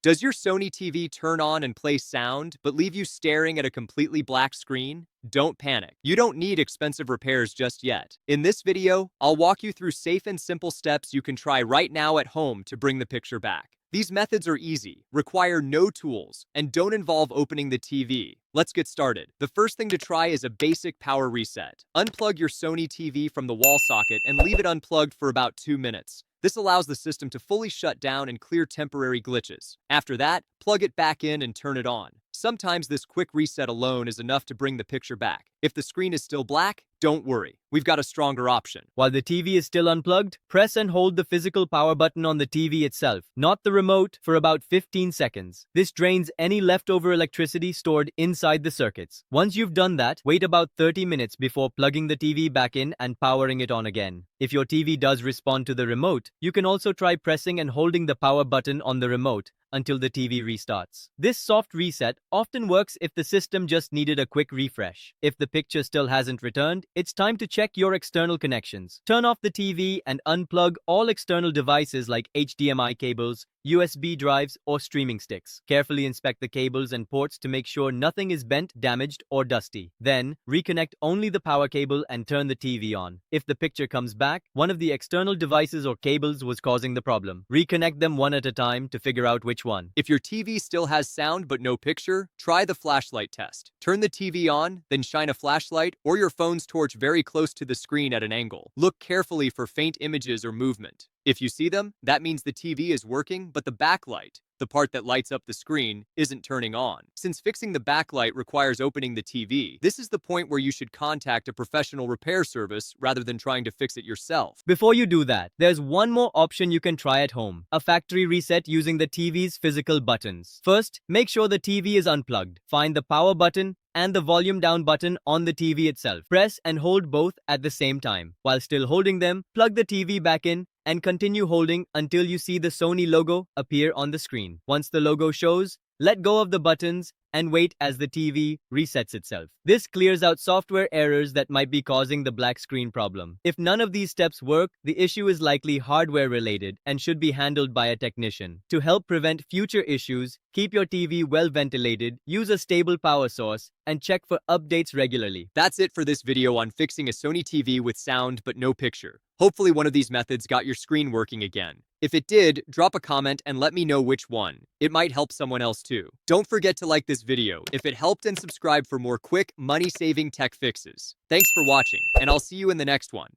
Does your Sony TV turn on and play sound, but leave you staring at a completely black screen? Don't panic. You don't need expensive repairs just yet. In this video, I'll walk you through safe and simple steps you can try right now at home to bring the picture back. These methods are easy, require no tools, and don't involve opening the TV. Let's get started. The first thing to try is a basic power reset. Unplug your Sony TV from the wall socket and leave it unplugged for about 2 minutes. This allows the system to fully shut down and clear temporary glitches. After that, plug it back in and turn it on. Sometimes this quick reset alone is enough to bring the picture back. If the screen is still black, don't worry. We've got a stronger option. While the TV is still unplugged, press and hold the physical power button on the TV itself, not the remote, for about 15 seconds. This drains any leftover electricity stored inside the circuits. Once you've done that, wait about 30 minutes before plugging the TV back in and powering it on again. If your TV does respond to the remote, you can also try pressing and holding the power button on the remote until the TV restarts. This soft reset often works if the system just needed a quick refresh. If the picture still hasn't returned, it's time to check your external connections. Turn off the TV and unplug all external devices like HDMI cables, USB drives, or streaming sticks. Carefully inspect the cables and ports to make sure nothing is bent, damaged, or dusty. Then, reconnect only the power cable and turn the TV on. If the picture comes back, one of the external devices or cables was causing the problem. Reconnect them one at a time to figure out which one. If your TV still has sound but no picture, try the flashlight test. Turn the TV on, then shine a flashlight or your phone's torch very close to the screen at an angle. Look carefully for faint images or movement. If you see them, that means the TV is working, but the backlight, the part that lights up the screen, isn't turning on. Since fixing the backlight requires opening the TV, this is the point where you should contact a professional repair service rather than trying to fix it yourself. Before you do that, there's one more option you can try at home: a factory reset using the TV's physical buttons. First, make sure the TV is unplugged. Find the power button and the volume down button on the TV itself. Press and hold both at the same time. While still holding them, plug the TV back in and continue holding until you see the Sony logo appear on the screen. Once the logo shows, let go of the buttons and wait as the TV resets itself. This clears out software errors that might be causing the black screen problem. If none of these steps work, the issue is likely hardware related and should be handled by a technician. To help prevent future issues, keep your TV well ventilated, use a stable power source, and check for updates regularly. That's it for this video on fixing a Sony TV with sound but no picture. Hopefully one of these methods got your screen working again. If it did, drop a comment and let me know which one. It might help someone else too. Don't forget to like this video if it helped and subscribe for more quick, money-saving tech fixes. Thanks for watching, and I'll see you in the next one.